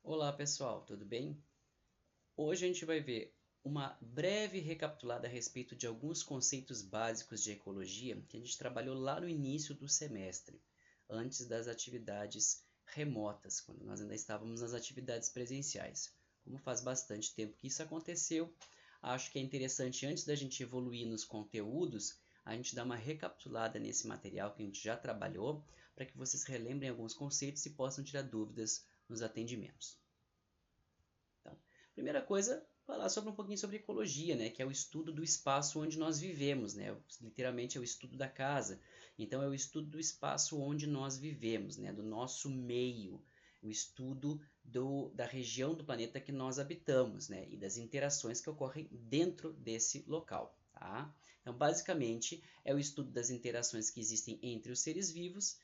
Olá pessoal, tudo bem? Hoje a gente vai ver uma breve recapitulada a respeito de alguns conceitos básicos de ecologia que a gente trabalhou lá no início do semestre, antes das atividades remotas, quando nós ainda estávamos nas atividades presenciais. Como faz bastante tempo que isso aconteceu, acho que é interessante, antes da gente evoluir nos conteúdos, a gente dar uma recapitulada nesse material que a gente já trabalhou, para que vocês relembrem alguns conceitos e possam tirar dúvidas nos atendimentos. Então, primeira coisa, falar sobre um pouquinho sobre ecologia, né, que é o estudo do espaço onde nós vivemos, né, literalmente é o estudo da casa. Então é o estudo do espaço onde nós vivemos, né, do nosso meio, o estudo da região do planeta que nós habitamos, né, e das interações que ocorrem dentro desse local. Tá? Então, basicamente, é o estudo das interações que existem entre os seres vivos,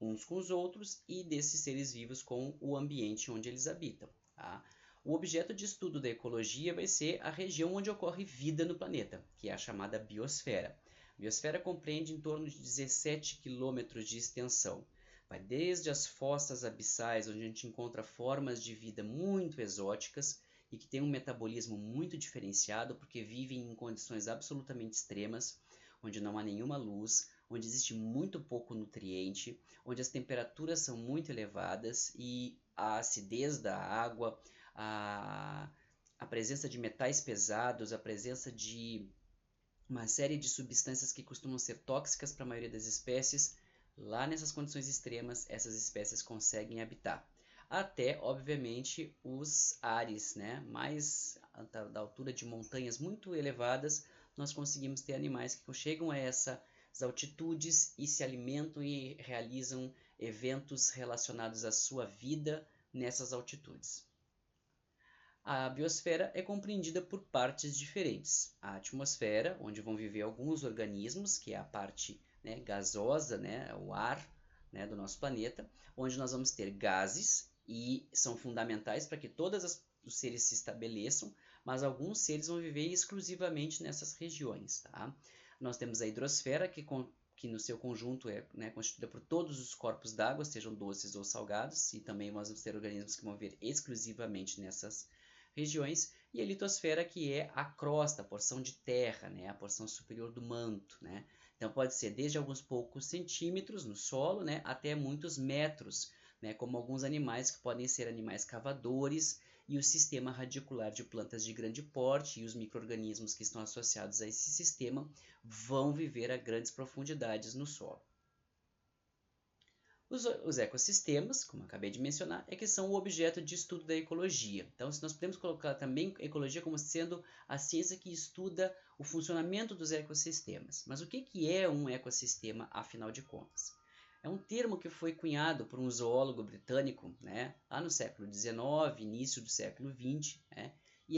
uns com os outros, e desses seres vivos com o ambiente onde eles habitam. Tá? O objeto de estudo da ecologia vai ser a região onde ocorre vida no planeta, que é a chamada biosfera. A biosfera compreende em torno de 17 quilômetros de extensão. Vai desde as fossas abissais, onde a gente encontra formas de vida muito exóticas e que têm um metabolismo muito diferenciado, porque vivem em condições absolutamente extremas, onde não há nenhuma luz, onde existe muito pouco nutriente, onde as temperaturas são muito elevadas e a acidez da água, a, a presença de metais pesados, a presença de uma série de substâncias que costumam ser tóxicas para a maioria das espécies, lá nessas condições extremas, essas espécies conseguem habitar. Até, obviamente, os ares, né? Mais da altura de montanhas muito elevadas, nós conseguimos ter animais que chegam a essas altitudes e se alimentam e realizam eventos relacionados à sua vida nessas altitudes. A biosfera é compreendida por partes diferentes. A atmosfera, onde vão viver alguns organismos, que é a parte, né, gasosa, né, o ar, né, do nosso planeta, onde nós vamos ter gases e são fundamentais para que os seres se estabeleçam, mas alguns seres vão viver exclusivamente nessas regiões. Tá? Nós temos a hidrosfera, que no seu conjunto é, né, constituída por todos os corpos d'água, sejam doces ou salgados, e também nós vamos ter organismos que vão viver exclusivamente nessas regiões, e a litosfera, que é a crosta, a porção de terra, né, a porção superior do manto, né? Então pode ser desde alguns poucos centímetros no solo, né, até muitos metros, né, como alguns animais que podem ser animais cavadores, e o sistema radicular de plantas de grande porte e os micro-organismos que estão associados a esse sistema vão viver a grandes profundidades no solo. Os ecossistemas, como acabei de mencionar, é que são o objeto de estudo da ecologia. Então, se nós podemos colocar também a ecologia como sendo a ciência que estuda o funcionamento dos ecossistemas. Mas o que é um ecossistema, afinal de contas? É um termo que foi cunhado por um zoólogo britânico, né, lá no século XIX, início do século XX, né, e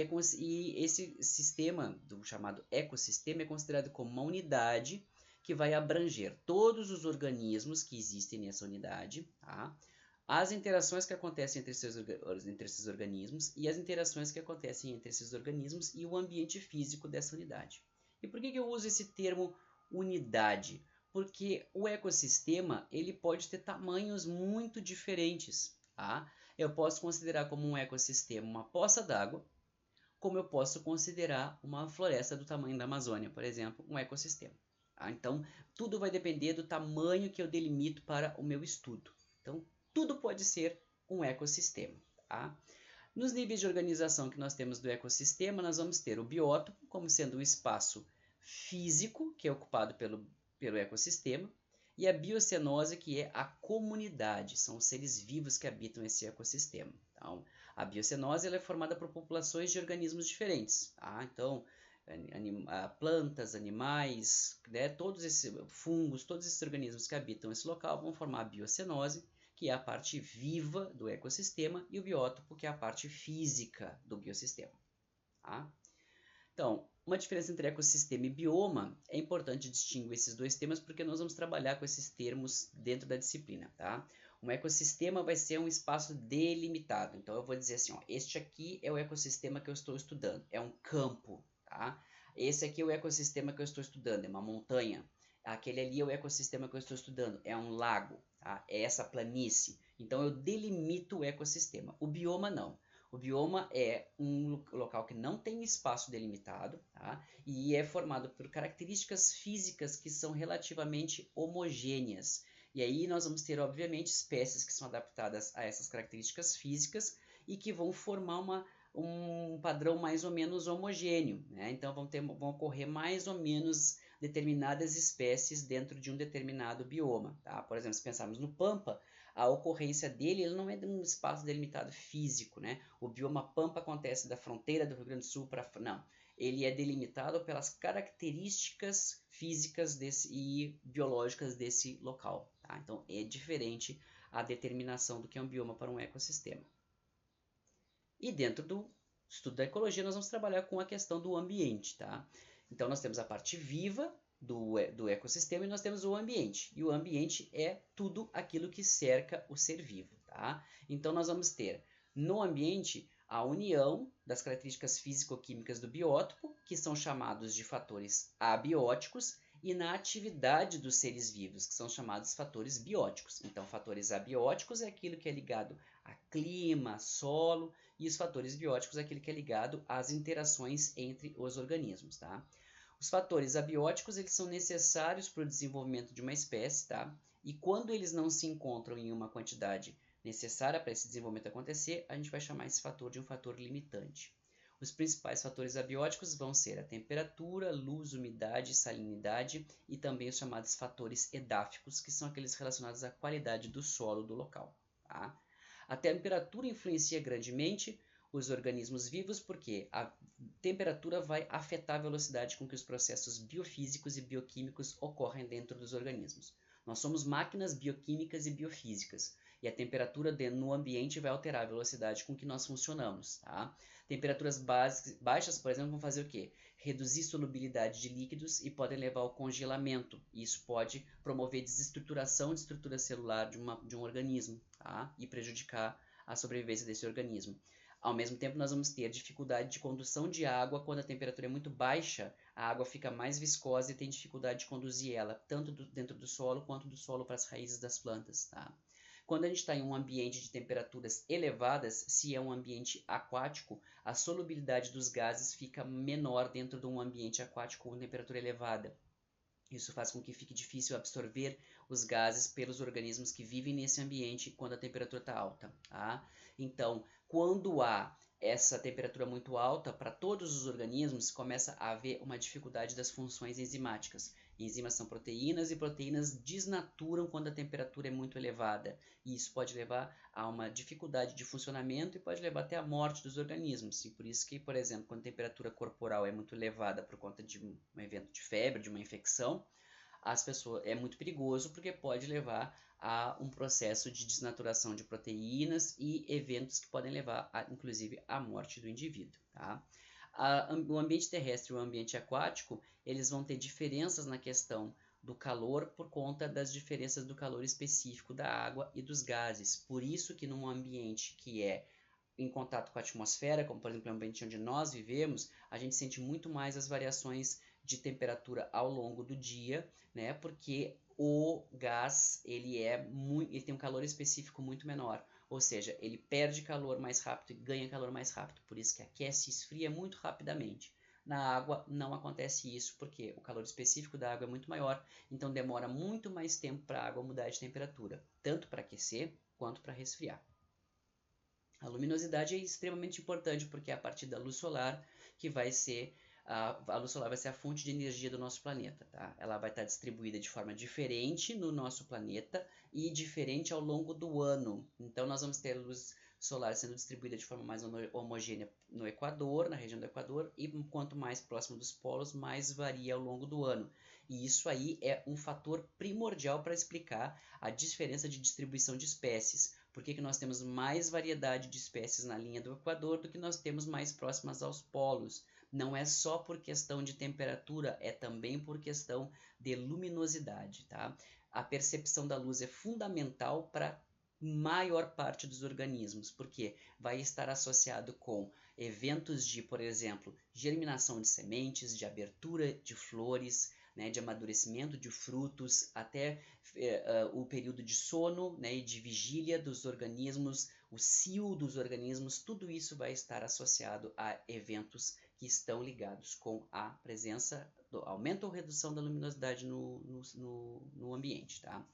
esse sistema, do chamado ecossistema, é considerado como uma unidade que vai abranger todos os organismos que existem nessa unidade, tá? As interações que acontecem entre esses organismos e as interações que acontecem entre esses organismos e o ambiente físico dessa unidade. E por que eu uso esse termo unidade? Porque o ecossistema ele pode ter tamanhos muito diferentes. Tá? Eu posso considerar como um ecossistema uma poça d'água, como eu posso considerar uma floresta do tamanho da Amazônia, por exemplo, um ecossistema. Tá? Então, tudo vai depender do tamanho que eu delimito para o meu estudo. Então, tudo pode ser um ecossistema. Tá? Nos níveis de organização que nós temos do ecossistema, nós vamos ter o biótopo como sendo o espaço físico que é ocupado pelo ecossistema, e a biocenose, que é a comunidade, são os seres vivos que habitam esse ecossistema. Então, a biocenose ela é formada por populações de organismos diferentes. Tá? Então, plantas, animais, né, todos esses fungos, todos esses organismos que habitam esse local vão formar a biocenose, que é a parte viva do ecossistema, e o biótopo, que é a parte física do biossistema. Tá? Então, uma diferença entre ecossistema e bioma é importante distinguir esses dois temas porque nós vamos trabalhar com esses termos dentro da disciplina, tá? Um ecossistema vai ser um espaço delimitado. Então eu vou dizer assim, ó, este aqui é o ecossistema que eu estou estudando, é um campo, tá? Esse aqui é o ecossistema que eu estou estudando, é uma montanha. Aquele ali é o ecossistema que eu estou estudando, é um lago. tá? É essa planície. Então eu delimito o ecossistema. O bioma não. O bioma é um local que não tem espaço delimitado, tá? E é formado por características físicas que são relativamente homogêneas. E aí nós vamos ter, obviamente, espécies que são adaptadas a essas características físicas e que vão formar um padrão mais ou menos homogêneo, né? Então vão ocorrer mais ou menos determinadas espécies dentro de um determinado bioma, tá? Por exemplo, se pensarmos no Pampa, a ocorrência dele ele não é de um espaço delimitado físico, né? O bioma Pampa acontece da fronteira do Rio Grande do Sul para... Não, ele é delimitado pelas características físicas e biológicas desse local, tá? Então é diferente a determinação do que é um bioma para um ecossistema. E dentro do estudo da ecologia, nós vamos trabalhar com a questão do ambiente, tá? Então, nós temos a parte viva do ecossistema e nós temos o ambiente. E o ambiente é tudo aquilo que cerca o ser vivo, tá? Então, nós vamos ter no ambiente a união das características físico-químicas do biótopo, que são chamados de fatores abióticos, e na atividade dos seres vivos, que são chamados fatores bióticos. Então, fatores abióticos é aquilo que é ligado a clima, solo, e os fatores bióticos é aquele que é ligado às interações entre os organismos, tá? Os fatores abióticos, eles são necessários para o desenvolvimento de uma espécie, tá? E quando eles não se encontram em uma quantidade necessária para esse desenvolvimento acontecer, a gente vai chamar esse fator de um fator limitante. Os principais fatores abióticos vão ser a temperatura, luz, umidade, salinidade e também os chamados fatores edáficos, que são aqueles relacionados à qualidade do solo do local, tá? A temperatura influencia grandemente os organismos vivos porque a temperatura vai afetar a velocidade com que os processos biofísicos e bioquímicos ocorrem dentro dos organismos. Nós somos máquinas bioquímicas e biofísicas e a temperatura no ambiente vai alterar a velocidade com que nós funcionamos, tá? Temperaturas baixas, por exemplo, vão fazer o quê? Reduzir solubilidade de líquidos e podem levar ao congelamento. Isso pode promover desestruturação de estrutura celular de um organismo, tá? E prejudicar a sobrevivência desse organismo. Ao mesmo tempo, nós vamos ter dificuldade de condução de água quando a temperatura é muito baixa, a água fica mais viscosa e tem dificuldade de conduzir ela, tanto dentro do solo quanto do solo para as raízes das plantas, tá? Quando a gente está em um ambiente de temperaturas elevadas, se é um ambiente aquático, a solubilidade dos gases fica menor dentro de um ambiente aquático com temperatura elevada. Isso faz com que fique difícil absorver os gases pelos organismos que vivem nesse ambiente quando a temperatura está alta, tá? Então, quando há essa temperatura muito alta, para todos os organismos, começa a haver uma dificuldade das funções enzimáticas. Enzimas são proteínas e proteínas desnaturam quando a temperatura é muito elevada. E isso pode levar a uma dificuldade de funcionamento e pode levar até a morte dos organismos. E por isso que, por exemplo, quando a temperatura corporal é muito elevada por conta de um evento de febre, de uma infecção, as pessoas é muito perigoso porque pode levar a um processo de desnaturação de proteínas e eventos que podem levar, inclusive, à morte do indivíduo, tá? O ambiente terrestre e o ambiente aquático, eles vão ter diferenças na questão do calor por conta das diferenças do calor específico da água e dos gases. Por isso que num ambiente que é em contato com a atmosfera, como por exemplo o ambiente onde nós vivemos, a gente sente muito mais as variações de temperatura ao longo do dia, né? Porque o gás ele tem um calor específico muito menor, ou seja, ele perde calor mais rápido e ganha calor mais rápido, por isso que aquece e esfria muito rapidamente. Na água não acontece isso, porque o calor específico da água é muito maior, então demora muito mais tempo para a água mudar de temperatura, tanto para aquecer quanto para resfriar. A luminosidade é extremamente importante porque é a partir da luz solar que vai ser a luz solar vai ser a fonte de energia do nosso planeta, tá? Ela vai estar distribuída de forma diferente no nosso planeta e diferente ao longo do ano. Então nós vamos ter luz solar sendo distribuída de forma mais homogênea no Equador, na região do Equador, e quanto mais próximo dos polos, mais varia ao longo do ano. E isso aí é um fator primordial para explicar a diferença de distribuição de espécies. Por que nós temos mais variedade de espécies na linha do Equador do que nós temos mais próximas aos polos? Não é só por questão de temperatura, é também por questão de luminosidade, tá? A percepção da luz é fundamental para maior parte dos organismos, porque vai estar associado com eventos de, por exemplo, germinação de sementes, de abertura de flores, né, de amadurecimento de frutos, até o período de sono, né, e de vigília dos organismos, o cio dos organismos, tudo isso vai estar associado a eventos que estão ligados com a presença, do aumento ou redução da luminosidade no ambiente. Tá?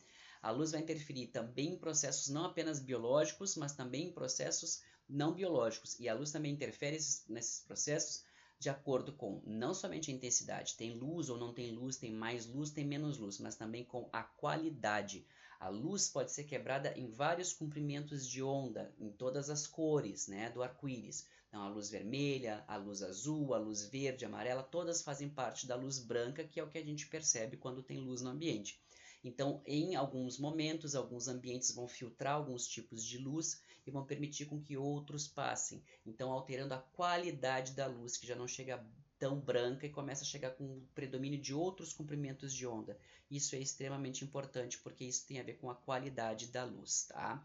A luz vai interferir também em processos não apenas biológicos, mas também em processos não biológicos. E a luz também interfere nesses processos de acordo com não somente a intensidade, tem luz ou não tem luz, tem mais luz, tem menos luz, mas também com a qualidade. A luz pode ser quebrada em vários comprimentos de onda, em todas as cores, né, do arco-íris. Então, a luz vermelha, a luz azul, a luz verde, amarela, todas fazem parte da luz branca, que é o que a gente percebe quando tem luz no ambiente. Então, em alguns momentos, alguns ambientes vão filtrar alguns tipos de luz e vão permitir com que outros passem. Então, alterando a qualidade da luz, que já não chega tão branca e começa a chegar com o predomínio de outros comprimentos de onda. Isso é extremamente importante porque isso tem a ver com a qualidade da luz, tá?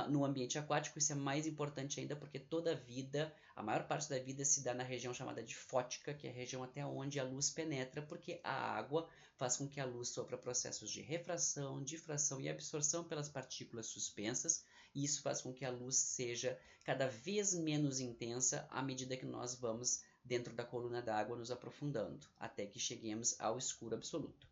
No ambiente aquático isso é mais importante ainda porque toda a vida, a maior parte da vida se dá na região chamada de fótica, que é a região até onde a luz penetra, porque a água faz com que a luz sofra processos de refração, difração e absorção pelas partículas suspensas, e isso faz com que a luz seja cada vez menos intensa à medida que nós vamos dentro da coluna d'água nos aprofundando, até que cheguemos ao escuro absoluto.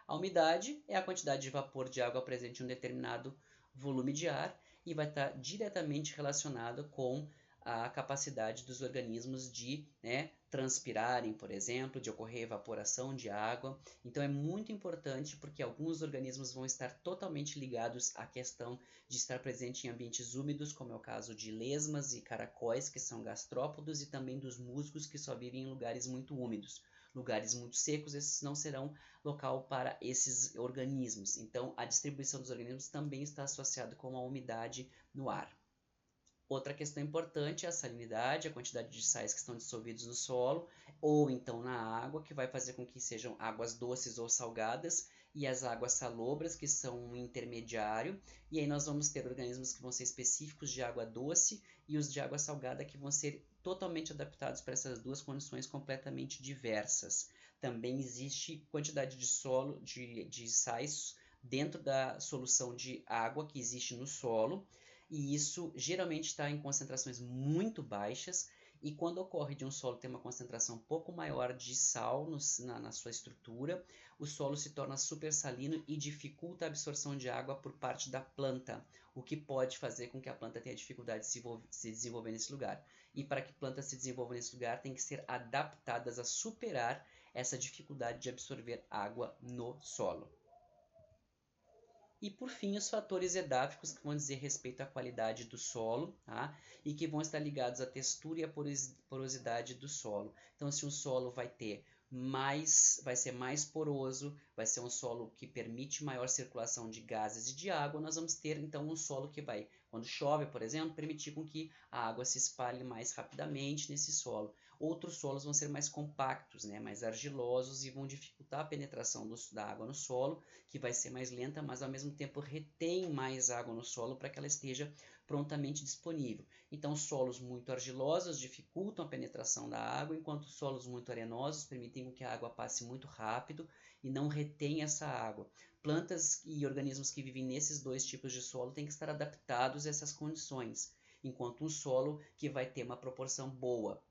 A umidade é a quantidade de vapor de água presente em um determinado volume de ar e vai estar diretamente relacionado com a capacidade dos organismos de, né, transpirarem, por exemplo, de ocorrer evaporação de água. Então é muito importante porque alguns organismos vão estar totalmente ligados à questão de estar presente em ambientes úmidos, como é o caso de lesmas e caracóis, que são gastrópodos, e também dos musgos, que só vivem em lugares muito úmidos. Lugares muito secos, esses não serão local para esses organismos. Então, a distribuição dos organismos também está associada com a umidade no ar. Outra questão importante é a salinidade, a quantidade de sais que estão dissolvidos no solo ou então na água, que vai fazer com que sejam águas doces ou salgadas, e as águas salobras, que são um intermediário, e aí nós vamos ter organismos que vão ser específicos de água doce e os de água salgada que vão ser totalmente adaptados para essas duas condições completamente diversas. Também existe quantidade de solo, de sais dentro da solução de água que existe no solo, e isso geralmente está em concentrações muito baixas, e quando ocorre de um solo ter uma concentração um pouco maior de sal na sua estrutura, o solo se torna super salino e dificulta a absorção de água por parte da planta, o que pode fazer com que a planta tenha dificuldade de se desenvolver nesse lugar. E para que plantas se desenvolvam nesse lugar, tem que ser adaptadas a superar essa dificuldade de absorver água no solo. E por fim, os fatores edáficos, que vão dizer respeito à qualidade do solo, tá? E que vão estar ligados à textura e à porosidade do solo. Então, se um solo vai ser mais poroso, vai ser um solo que permite maior circulação de gases e de água, nós vamos ter então um solo que vai, quando chove, por exemplo, permitir com que a água se espalhe mais rapidamente nesse solo. Outros solos vão ser mais compactos, né, mais argilosos, e vão dificultar a penetração da água no solo, que vai ser mais lenta, mas ao mesmo tempo retém mais água no solo para que ela esteja prontamente disponível. Então, solos muito argilosos dificultam a penetração da água, enquanto solos muito arenosos permitem que a água passe muito rápido e não retém essa água. Plantas e organismos que vivem nesses dois tipos de solo têm que estar adaptados a essas condições, enquanto um solo que vai ter uma proporção boa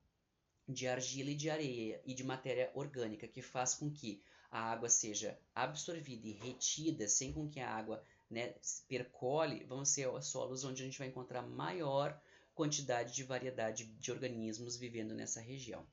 de argila e de areia e de matéria orgânica, que faz com que a água seja absorvida e retida sem com que a água, né, percole, vão ser os solos onde a gente vai encontrar maior quantidade de variedade de organismos vivendo nessa região.